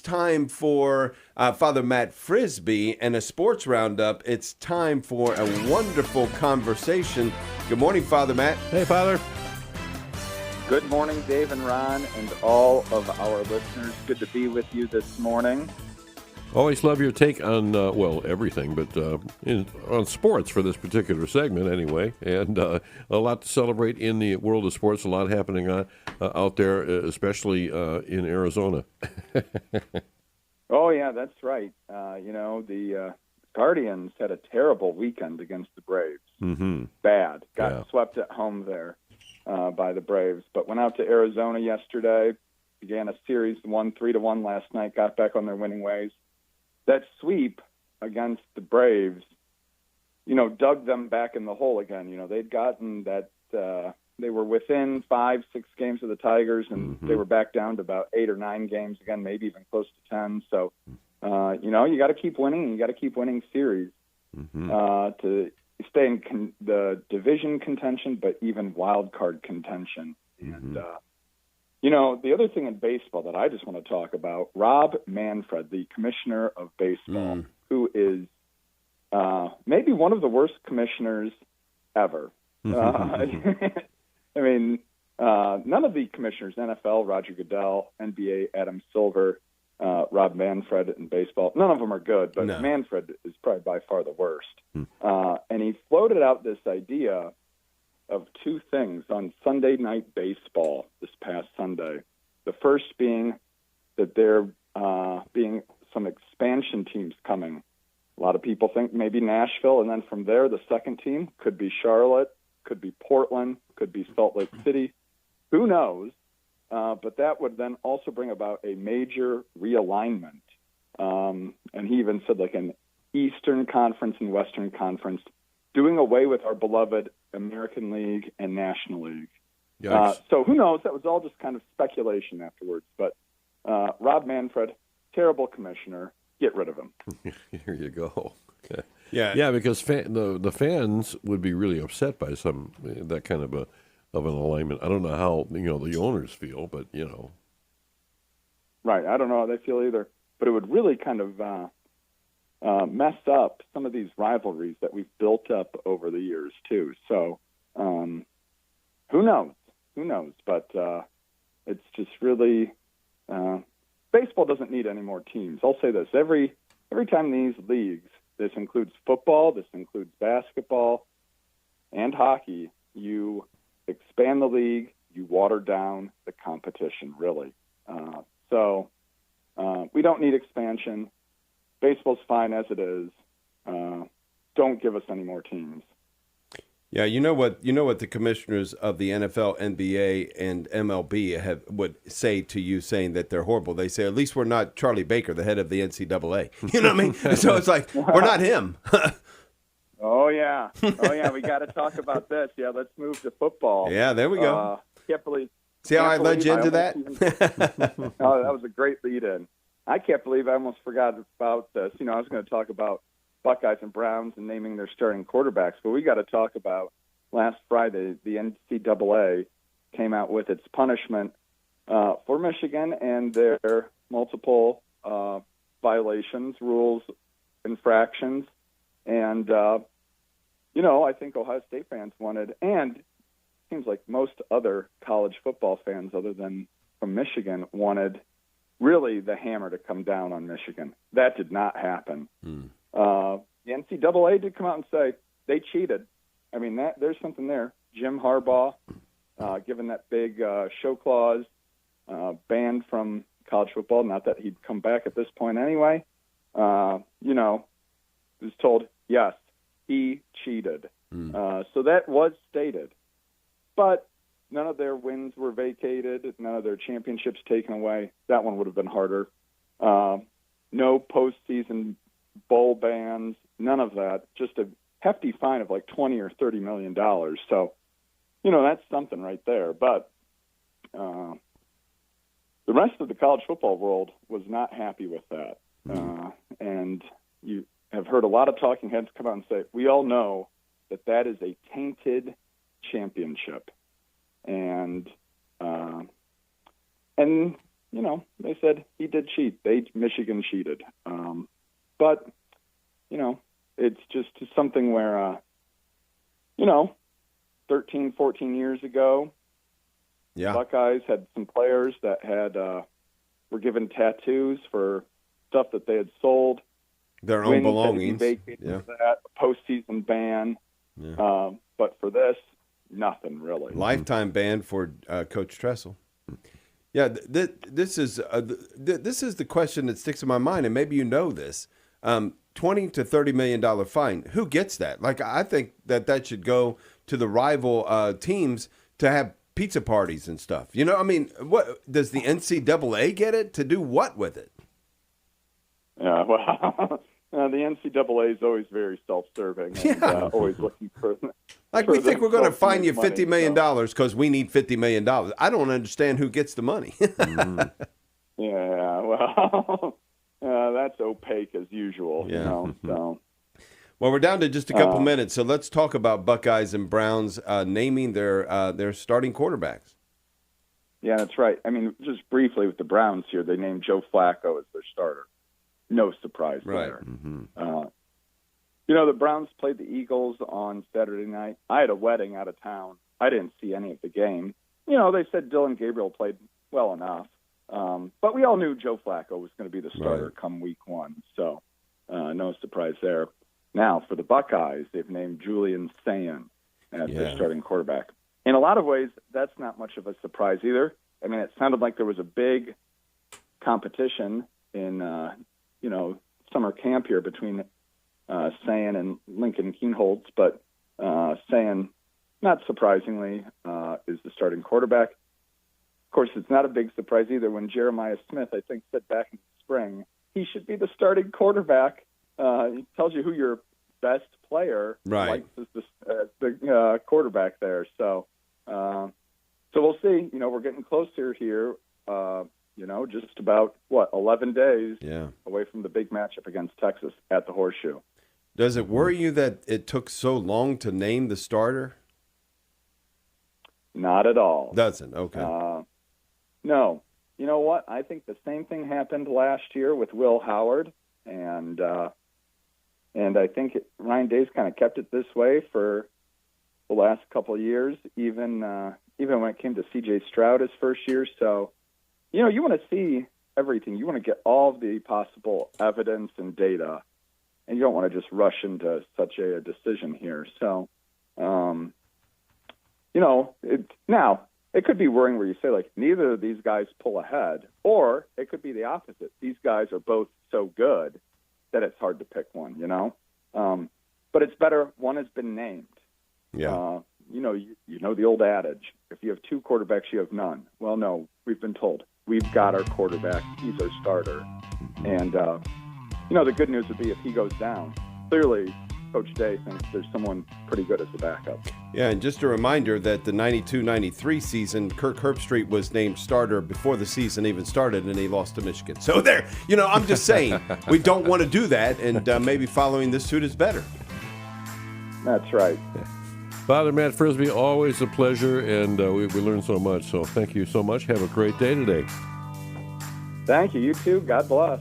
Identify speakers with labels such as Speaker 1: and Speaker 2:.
Speaker 1: time for Father Matt Frisbee and a sports roundup. It's time for a wonderful conversation. Good morning, Father Matt.
Speaker 2: Hey, Father.
Speaker 3: Good morning, Dave and Ron, and all of our listeners. Good to be with you this morning.
Speaker 2: Always love your take on, everything, but on sports for this particular segment anyway. And a lot to celebrate in the world of sports, a lot happening out there, especially in Arizona.
Speaker 3: Oh, yeah, that's right. The Guardians had a terrible weekend against the Braves.
Speaker 2: Mm-hmm.
Speaker 3: Bad. Got swept at home there by the Braves, but went out to Arizona yesterday, began a series, won 3-1 last night, got back on their winning ways. That sweep against the Braves, dug them back in the hole again. They'd gotten that they were within 5-6 games of the Tigers, and they were back down to about 8 or 9 games again, maybe even close to 10. So, you got to keep winning, and you got to keep winning series to stay in the division contention, but even wild card contention. And the other thing in baseball that I just want to talk about, Rob Manfred, the commissioner of baseball, who is maybe one of the worst commissioners ever. I mean, none of the commissioners, NFL, Roger Goodell, NBA, Adam Silver, Rob Manfred in baseball, none of them are good, but Manfred is probably by far the worst. And he floated out this idea of two things on Sunday Night Baseball this past Sunday. The first being that there being some expansion teams coming. A lot of people think maybe Nashville, and then from there, the second team could be Charlotte, could be Portland, could be Salt Lake City. Who knows? But that would then also bring about a major realignment. And he even said like an Eastern Conference and Western Conference, doing away with our beloved American League and National League. So who knows? That was all just kind of speculation afterwards. But Rob Manfred, terrible commissioner. Get rid of him.
Speaker 2: Here you go.
Speaker 1: Yeah,
Speaker 2: because the fans would be really upset by that kind of an alignment. I don't know how the owners feel, but
Speaker 3: Right. I don't know how they feel either. But it would really kind of mess up some of these rivalries that we've built up over the years too. So who knows? Who knows? But it's just really baseball doesn't need any more teams. I'll say this: every time these leagues, this includes football, this includes basketball, and hockey, you expand the league, you water down the competition. Really, so we don't need expansion. Baseball's fine as it is. Don't give us any more teams.
Speaker 1: Yeah, you know what the commissioners of the NFL, NBA, and MLB would say to you, saying that they're horrible. They say, at least we're not Charlie Baker, the head of the NCAA. You know what I mean? So it's like, we're not him.
Speaker 3: Oh yeah, we got to talk about this. Yeah, let's move to football.
Speaker 1: Yeah, there we go.
Speaker 3: Can't believe.
Speaker 1: See how I led you into that?
Speaker 3: Oh, that was a great lead-in. I can't believe I almost forgot about this. I was going to talk about Buckeyes and Browns and naming their starting quarterbacks, but we got to talk about last Friday, the NCAA came out with its punishment for Michigan and their multiple violations, rules, infractions. And, I think Ohio State fans wanted, and it seems like most other college football fans other than from Michigan wanted really the hammer to come down on Michigan. That did not happen. The NCAA did come out and say they cheated. I mean, there's something there. Jim Harbaugh, given that big show clause, banned from college football, not that he'd come back at this point anyway, was told, yes, he cheated. So that was stated. But none of their wins were vacated, none of their championships taken away. That one would have been harder. No postseason bowl bans, none of that. Just a hefty fine of like $20 or $30 million. So, that's something right there. But the rest of the college football world was not happy with that. And you have heard a lot of talking heads come out and say, we all know that is a tainted championship. And they said he did cheat. Michigan cheated. But, it's just something where, 13, 14 years ago,
Speaker 1: Yeah.
Speaker 3: Buckeyes had some players that were given tattoos for stuff that they had sold.
Speaker 1: Their own
Speaker 3: Wins
Speaker 1: belongings.
Speaker 3: had to be vacated
Speaker 1: Yeah.
Speaker 3: for that, a postseason ban.
Speaker 1: Yeah.
Speaker 3: But for this, nothing really.
Speaker 1: Lifetime ban for Coach Tressel. Yeah, this is the question that sticks in my mind, and maybe you know this. $20 to $30 million fine. Who gets that? Like, I think that should go to the rival teams to have pizza parties and stuff. What does the NCAA get it to do? What with it?
Speaker 3: Yeah, well, the NCAA is always very self-serving and always looking for.
Speaker 1: Like, we think we're going to fine you $50 million because we need $50 million. I don't understand who gets the money.
Speaker 3: Yeah, well, that's opaque as usual.
Speaker 1: Yeah.
Speaker 3: So.
Speaker 1: Well, we're down to just a couple minutes, so let's talk about Buckeyes and Browns naming their starting quarterbacks.
Speaker 3: Yeah, that's right. I mean, just briefly with the Browns here, they named Joe Flacco as their starter. No surprise there.
Speaker 2: Mm-hmm.
Speaker 3: The Browns played the Eagles on Saturday night. I had a wedding out of town. I didn't see any of the game. They said Dylan Gabriel played well enough. But we all knew Joe Flacco was going to be the starter come week one. So no surprise there. Now, for the Buckeyes, they've named Julian Sayin as their starting quarterback. In a lot of ways, that's not much of a surprise either. I mean, it sounded like there was a big competition in, summer camp here between Sayin and Lincoln Kienholz. But Sayin, not surprisingly, is the starting quarterback. Of course, it's not a big surprise either when Jeremiah Smith, I think, said back in the spring, he should be the starting quarterback. It tells you who your best player likes as the quarterback there. So we'll see. We're getting closer here. Just about 11 days away from the big matchup against Texas at the Horseshoe.
Speaker 1: Does it worry you that it took so long to name the starter?
Speaker 3: Not at all.
Speaker 1: Doesn't? Okay.
Speaker 3: No. You know what? I think the same thing happened last year with Will Howard, and I think Ryan Day's kind of kept it this way for the last couple of years, even when it came to C.J. Stroud his first year. So, you want to see everything. You want to get all of the possible evidence and data, and you don't want to just rush into such a decision here. So, it could be worrying where you say, like, neither of these guys pull ahead, or it could be the opposite. These guys are both so good that it's hard to pick one, But it's better one has been named.
Speaker 1: Yeah.
Speaker 3: You know the old adage, if you have two quarterbacks, you have none. Well, no, we've been told. We've got our quarterback. He's our starter. And, the good news would be if he goes down, clearly Coach Day thinks there's someone pretty good as the backup.
Speaker 1: Yeah, and just a reminder that the 92-93 season, Kirk Herbstreit was named starter before the season even started, and he lost to Michigan. So there, I'm just saying, we don't want to do that, and maybe following this suit is better.
Speaker 3: That's right.
Speaker 2: Father Matt Frisbee, always a pleasure, and we learned so much. So thank you so much. Have a great day today.
Speaker 3: Thank you. You too. God bless.